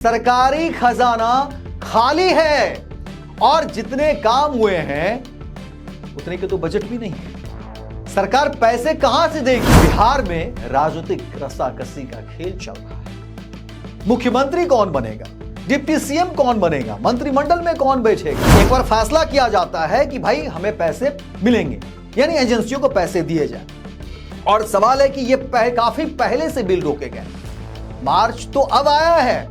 सरकारी खजाना खाली है और जितने काम हुए हैं उतने के तो बजट भी नहीं है। सरकार पैसे कहां से देगी? बिहार में राजनीतिक रस्साकसी का खेल चल रहा है। मुख्यमंत्री कौन बनेगा, डिप्टी सीएम कौन बनेगा, मंत्रिमंडल में कौन बैठेगा। एक बार फैसला किया जाता है कि भाई हमें पैसे मिलेंगे, यानी एजेंसियों को पैसे दिए जाए, और सवाल है कि ये काफी पहले से बिल रोके गए। मार्च तो अब आया है,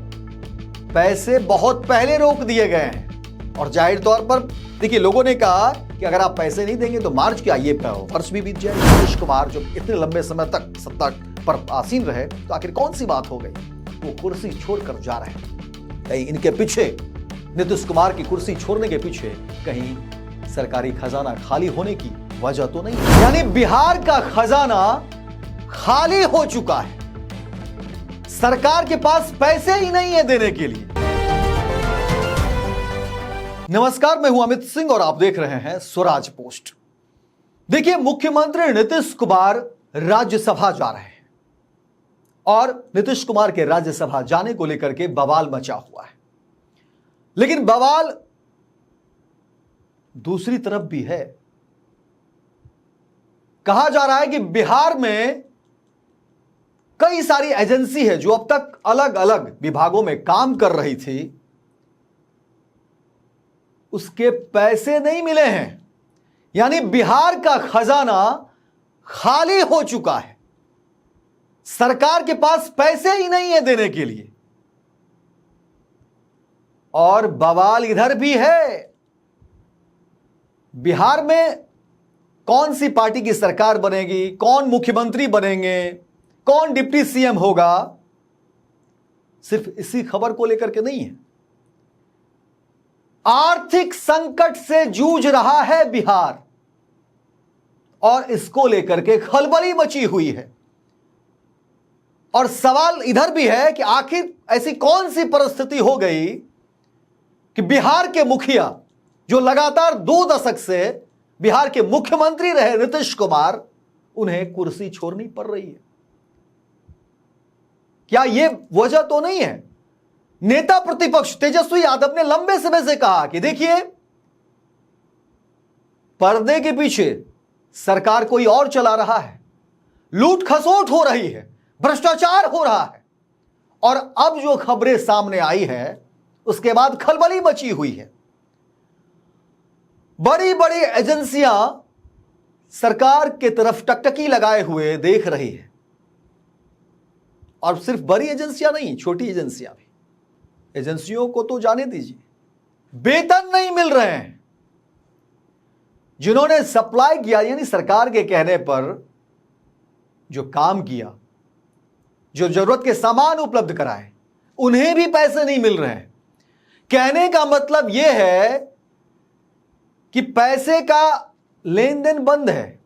पैसे बहुत पहले रोक दिए गए हैं। और जाहिर तौर पर देखिए, लोगों ने कहा कि अगर आप पैसे नहीं देंगे तो मार्च क्या, ये वर्ष भी बीत जाएगा। नीतीश कुमार जो इतने लंबे समय तक सत्ता पर आसीन रहे, तो आखिर कौन सी बात हो गई वो कुर्सी छोड़कर जा रहे हैं। कहीं इनके पीछे, नीतीश कुमार की कुर्सी छोड़ने के पीछे कहीं सरकारी खजाना खाली होने की वजह तो नहीं? यानी बिहार का खजाना खाली हो चुका है, सरकार के पास पैसे ही नहीं है देने के लिए। नमस्कार, मैं हूं अमित सिंह और आप देख रहे हैं स्वराज पोस्ट। देखिए, मुख्यमंत्री नीतीश कुमार राज्यसभा जा रहे हैं और नीतीश कुमार के राज्यसभा जाने को लेकर के बवाल मचा हुआ है। लेकिन बवाल दूसरी तरफ भी है। कहा जा रहा है कि बिहार में कई सारी एजेंसी है जो अब तक अलग अलग विभागों में काम कर रही थी, उसके पैसे नहीं मिले हैं। यानी बिहार का खजाना खाली हो चुका है, सरकार के पास पैसे ही नहीं है देने के लिए। और बवाल इधर भी है, बिहार में कौन सी पार्टी की सरकार बनेगी, कौन मुख्यमंत्री बनेंगे, कौन डिप्टी सीएम होगा, सिर्फ इसी खबर को लेकर के नहीं है। आर्थिक संकट से जूझ रहा है बिहार और इसको लेकर के खलबली मची हुई है। और सवाल इधर भी है कि आखिर ऐसी कौन सी परिस्थिति हो गई कि बिहार के मुखिया, जो लगातार 2 दशक से बिहार के मुख्यमंत्री रहे नीतीश कुमार, उन्हें कुर्सी छोड़नी पड़ रही है। क्या यह वजह तो नहीं है? नेता प्रतिपक्ष तेजस्वी यादव ने लंबे समय से कहा कि देखिए, पर्दे के पीछे सरकार कोई और चला रहा है, लूट खसोट हो रही है, भ्रष्टाचार हो रहा है। और अब जो खबरें सामने आई है, उसके बाद खलबली मची हुई है। बड़ी बड़ी एजेंसियां सरकार की तरफ टकटकी लगाए हुए देख रही है। और सिर्फ बड़ी एजेंसियां नहीं, छोटी एजेंसियां भी। एजेंसियों को तो जाने दीजिए, वेतन नहीं मिल रहे हैं। जिन्होंने सप्लाई किया, यानी सरकार के कहने पर जो काम किया, जो जरूरत के सामान उपलब्ध कराए, उन्हें भी पैसे नहीं मिल रहे हैं। कहने का मतलब यह है कि पैसे का लेन देन बंद है,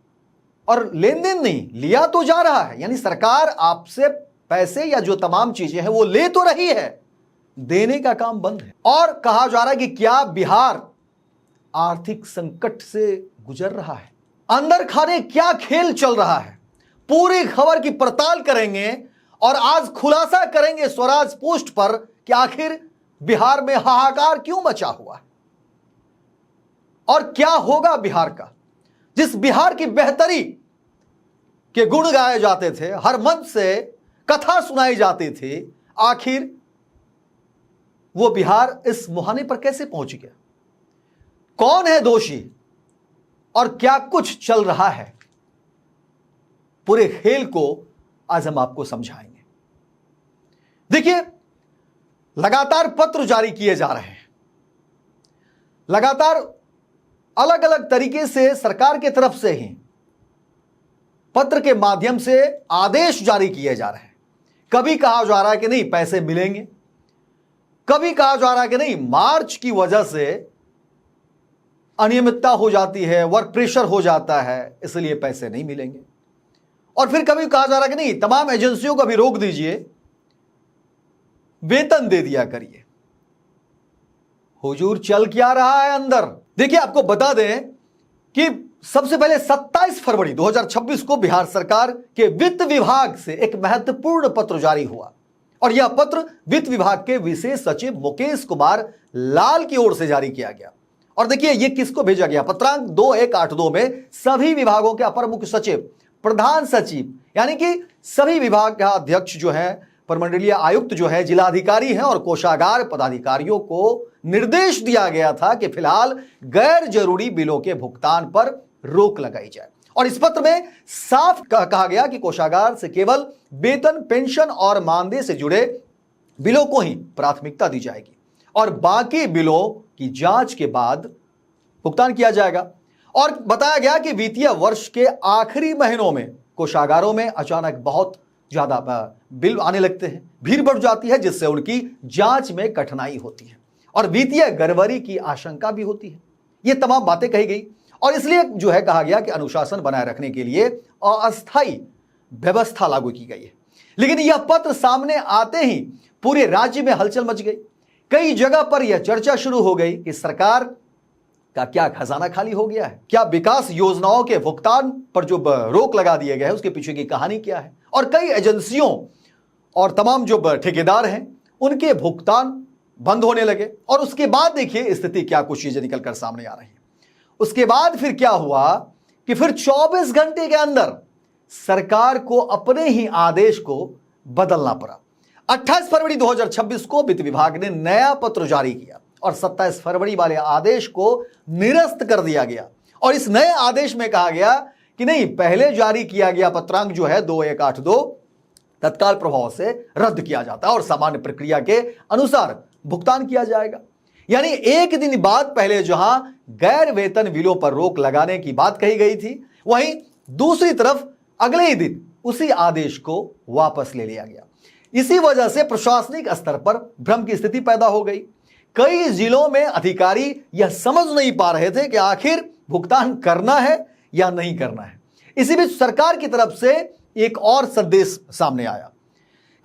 और लेन देन नहीं, लिया तो जा रहा है। यानी सरकार आपसे पैसे या जो तमाम चीजें हैं वो ले तो रही है, देने का काम बंद है। और कहा जा रहा है कि क्या बिहार आर्थिक संकट से गुजर रहा है? अंदर खाने क्या खेल चल रहा है, पूरी खबर की पड़ताल करेंगे और आज खुलासा करेंगे स्वराज पोस्ट पर कि आखिर बिहार में हाहाकार क्यों मचा हुआ है और क्या होगा बिहार का। जिस बिहार की बेहतरी के गुण गाए जाते थे, हर मंच से कथा सुनाई जाती थी, आखिर वो बिहार इस मुहाने पर कैसे पहुंच गया? कौन है दोषी और क्या कुछ चल रहा है? पूरे खेल को आज हम आपको समझाएंगे। देखिए, लगातार पत्र जारी किए जा रहे हैं, लगातार अलग अलग तरीके से सरकार की तरफ से ही पत्र के माध्यम से आदेश जारी किए जा रहे हैं। कभी कहा जा रहा है कि नहीं पैसे मिलेंगे, कभी कहा जा रहा है कि नहीं मार्च की वजह से अनियमितता हो जाती है, वर्क प्रेशर हो जाता है, इसलिए पैसे नहीं मिलेंगे। और फिर कभी कहा जा रहा है कि नहीं तमाम एजेंसियों को भी रोक दीजिए, वेतन दे दिया करिए। हुजूर चल क्या रहा है अंदर? देखिए, आपको बता दें कि सबसे पहले 27 फरवरी 2026 को बिहार सरकार के वित्त विभाग से एक महत्वपूर्ण पत्र जारी हुआ और यह पत्र वित्त विभाग के विशेष सचिव मुकेश कुमार लाल की ओर से जारी किया गया। और देखिए यह किसको भेजा गया, पत्रांक 2182 में सभी विभागों के अपर मुख्य सचिव, प्रधान सचिव यानी कि सभी विभाग का अध्यक्ष जो है, प्रमंडलीय आयुक्त जो है, जिलाधिकारी हैं और कोषागार पदाधिकारियों को निर्देश दिया गया था कि फिलहाल गैर जरूरी बिलों के भुगतान पर रोक लगाई जाए। और इस पत्र में साफ कहा गया कि कोषागार से केवल वेतन, पेंशन और मानदेय से जुड़े बिलों को ही प्राथमिकता दी जाएगी और बाकी बिलों की जांच के बाद भुगतान किया जाएगा। और बताया गया कि वित्तीय वर्ष के आखिरी महीनों में कोषागारों में अचानक बहुत ज्यादा बिल आने लगते हैं, भीड़ बढ़ जाती है, जिससे उनकी जांच में कठिनाई होती है और वित्तीय गड़बड़ी की आशंका भी होती है। ये तमाम बातें कही गई और इसलिए जो है कहा गया कि अनुशासन बनाए रखने के लिए अस्थायी व्यवस्था लागू की गई है। लेकिन यह पत्र सामने आते ही पूरे राज्य में हलचल मच गई। कई जगह पर यह चर्चा शुरू हो गई कि सरकार का क्या खजाना खाली हो गया है, क्या विकास योजनाओं के भुगतान पर जो रोक लगा दिए गए हैं उसके पीछे की कहानी क्या है। और कई एजेंसियों और तमाम जो ठेकेदार हैं उनके भुगतान बंद होने लगे। और उसके बाद देखिए स्थिति क्या कुछ चीजें निकलकर सामने आ रही हैं। उसके बाद फिर क्या हुआ कि फिर 24 घंटे के अंदर सरकार को अपने ही आदेश को बदलना पड़ा। 28 फरवरी 2026 को वित्त विभाग ने नया पत्र जारी किया और 27 फरवरी वाले आदेश को निरस्त कर दिया गया। और इस नए आदेश में कहा गया कि नहीं, पहले जारी किया गया पत्रांक जो है 2182 तत्काल प्रभाव से रद्द किया जाता है और सामान्य प्रक्रिया के अनुसार भुगतान किया जाएगा। यानी एक दिन बाद पहले जहां गैर वेतन बिलों पर रोक लगाने की बात कही गई थी, वहीं दूसरी तरफ अगले ही दिन उसी आदेश को वापस ले लिया गया। इसी वजह से प्रशासनिक स्तर पर भ्रम की स्थिति पैदा हो गई। कई जिलों में अधिकारी यह समझ नहीं पा रहे थे कि आखिर भुगतान करना है या नहीं करना है। इसी बीच सरकार की तरफ से एक और संदेश सामने आया।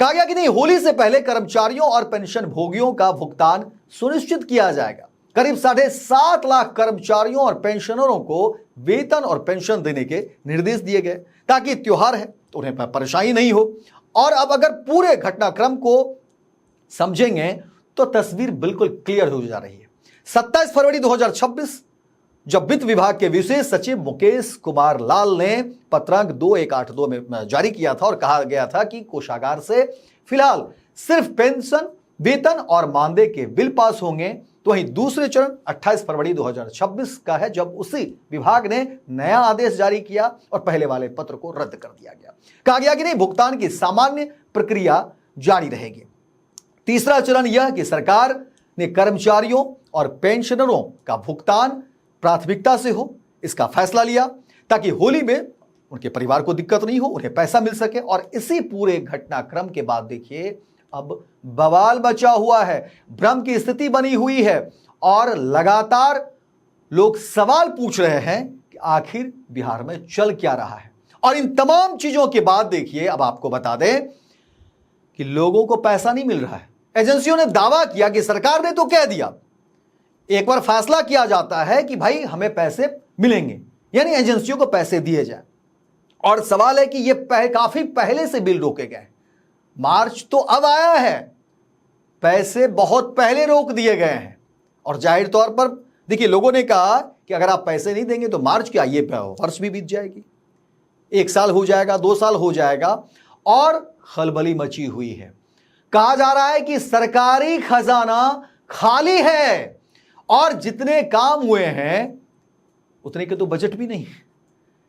कहा गया कि नहीं, होली से पहले कर्मचारियों और पेंशन भोगियों का भुगतान सुनिश्चित किया जाएगा। करीब 7.5 लाख कर्मचारियों और पेंशनरों को वेतन और पेंशन देने के निर्देश दिए गए ताकि त्योहार है तो उन्हें परेशानी नहीं हो। और अब अगर पूरे घटनाक्रम को समझेंगे तो तस्वीर बिल्कुल क्लियर हो जा रही है। 27 फरवरी 2026 जब वित्त विभाग के विशेष सचिव मुकेश कुमार लाल ने पत्रांक 2182 में जारी किया था और कहा गया था कि कोषागार से फिलहाल सिर्फ पेंशन, वेतन और मानदेय के बिल पास होंगे, तो वहीं दूसरे चरण 28 फरवरी 2026 का है जब उसी विभाग ने नया आदेश जारी किया और पहले वाले पत्र को रद्द कर दिया गया। कहा गया कि नहीं, भुगतान की सामान्य प्रक्रिया जारी रहेगी। तीसरा चरण यह कि सरकार ने कर्मचारियों और पेंशनरों का भुगतान प्राथमिकता से हो, इसका फैसला लिया ताकि होली में उनके परिवार को दिक्कत नहीं हो, उन्हें पैसा मिल सके। और इसी पूरे घटनाक्रम के बाद देखिए अब बवाल बचा हुआ है, भ्रम की स्थिति बनी हुई है और लगातार लोग सवाल पूछ रहे हैं कि आखिर बिहार में चल क्या रहा है। और इन तमाम चीजों के बाद देखिए अब आपको बता दें कि लोगों को पैसा नहीं मिल रहा है। एजेंसियों ने दावा किया कि सरकार ने तो कह दिया, एक बार फैसला किया जाता है कि भाई हमें पैसे मिलेंगे, यानी एजेंसियों को पैसे दिए जाए। और सवाल है कि ये काफी पहले से बिल रोके गए, मार्च तो अब आया है, पैसे बहुत पहले रोक दिए गए हैं। और जाहिर तौर पर देखिए लोगों ने कहा कि अगर आप पैसे नहीं देंगे तो मार्च क्या, ये वर्ष भी बीत जाएगी, 1 साल हो जाएगा, 2 साल हो जाएगा। और खलबली मची हुई है। कहा जा रहा है कि सरकारी खजाना खाली है और जितने काम हुए हैं उतने के तो बजट भी नहीं है।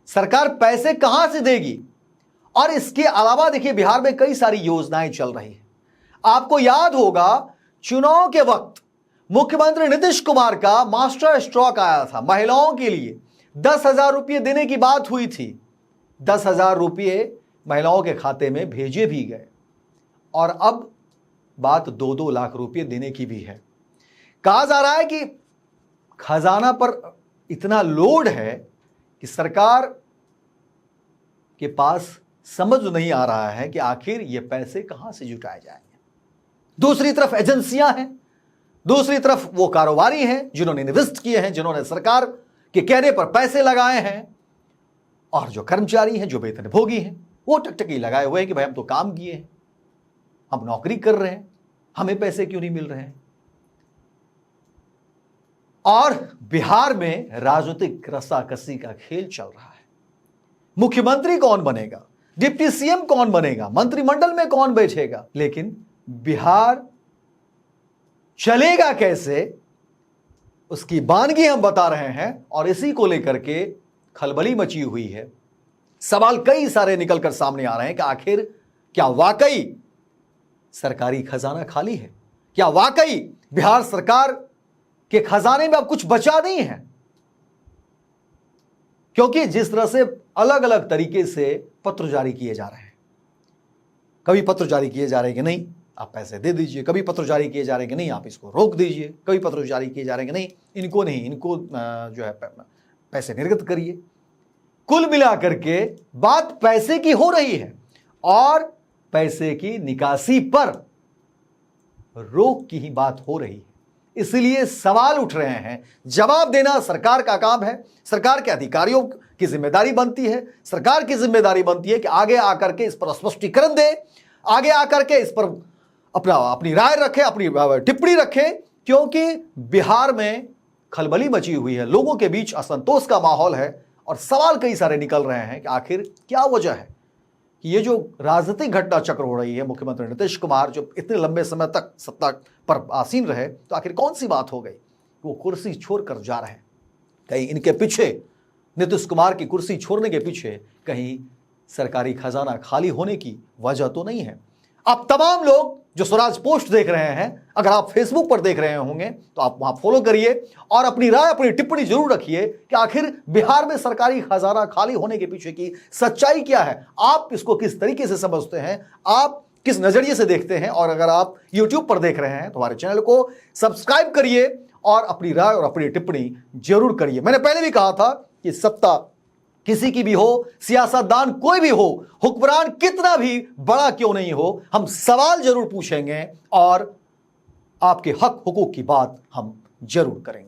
सरकार पैसे कहां से देगी। और इसके अलावा देखिए बिहार में कई सारी योजनाएं चल रही है। आपको याद होगा चुनाव के वक्त मुख्यमंत्री नीतीश कुमार का मास्टर स्ट्रोक आया था, महिलाओं के लिए 10,000 रुपये देने की बात हुई थी। 10,000 रुपये महिलाओं के खाते में भेजे भी गए और अब बात 2-2 लाख रुपये देने की भी है। कहा जा रहा है कि खजाना पर इतना लोड है कि सरकार के पास समझ नहीं आ रहा है कि आखिर ये पैसे कहां से जुटाए जाएंगे। दूसरी तरफ एजेंसियां हैं, दूसरी तरफ वो कारोबारी हैं जिन्होंने इन्वेस्ट किए हैं, जिन्होंने सरकार के कहने पर पैसे लगाए हैं, और जो कर्मचारी हैं, जो वेतन भोगी हैं, वो टकटकी लगाए हुए हैं कि भाई हम तो काम किए हैं। हम नौकरी कर रहे हैं, हमें पैसे क्यों नहीं मिल रहे हैं? और बिहार में राजनीतिक रस्साकसी का खेल चल रहा है। मुख्यमंत्री कौन बनेगा, डिप्टी सीएम कौन बनेगा, मंत्रिमंडल में कौन बैठेगा, लेकिन बिहार चलेगा कैसे उसकी वानगी हम बता रहे हैं। और इसी को लेकर के खलबली मची हुई है। सवाल कई सारे निकलकर सामने आ रहे हैं कि आखिर क्या वाकई सरकारी खजाना खाली है? क्या वाकई बिहार सरकार के खजाने में अब कुछ बचा नहीं है? क्योंकि जिस तरह से अलग अलग तरीके से पत्र जारी किए जा रहे हैं, कभी पत्र जारी किए जा रहे हैं कि नहीं आप पैसे दे दीजिए, कभी पत्र जारी किए जा रहे हैं कि नहीं आप इसको रोक दीजिए, कभी पत्र जारी किए जा रहे हैं कि नहीं इनको जो है पैसे निर्गत करिए। कुल मिलाकर के बात पैसे की हो रही है और पैसे की निकासी पर रोक की ही बात हो रही है। इसलिए सवाल उठ रहे हैं, जवाब देना सरकार का काम है, सरकार के अधिकारियों की जिम्मेदारी बनती है, सरकार की जिम्मेदारी बनती है कि आगे आकर के इस पर स्पष्टीकरण दे, आगे आकर के इस पर अपनी राय रखे, अपनी टिप्पणी रखे। क्योंकि बिहार में खलबली मची हुई है, लोगों के बीच असंतोष का माहौल है और सवाल कई सारे निकल रहे हैं कि आखिर क्या वजह है कि ये जो राजनीतिक घटना चक्र हो रही है, मुख्यमंत्री नीतीश कुमार जो इतने लंबे समय तक सत्ता पर आसीन रहे, तो आखिर कौन सी बात हो गई वो कुर्सी छोड़कर जा रहे हैं? कहीं इनके पीछे, नीतीश कुमार की कुर्सी छोड़ने के पीछे कहीं सरकारी खजाना खाली होने की वजह तो नहीं है? आप तमाम लोग जो स्वराज पोस्ट देख रहे हैं, अगर आप फेसबुक पर देख रहे होंगे तो आप वहां फॉलो करिए और अपनी राय, अपनी टिप्पणी जरूर रखिए कि आखिर बिहार में सरकारी खजाना खाली होने के पीछे की सच्चाई क्या है, आप इसको किस तरीके से समझते हैं, आप किस नजरिए से देखते हैं। और अगर आप YouTube पर देख रहे हैं तो हमारे चैनल को सब्सक्राइब करिए और अपनी राय और अपनी टिप्पणी जरूर करिए। मैंने पहले भी कहा था कि सत्ता किसी की भी हो, सियासतदान कोई भी हो, हुक्मरान कितना भी बड़ा क्यों नहीं हो, हम सवाल जरूर पूछेंगे और आपके हक हुकूक की बात हम जरूर करेंगे।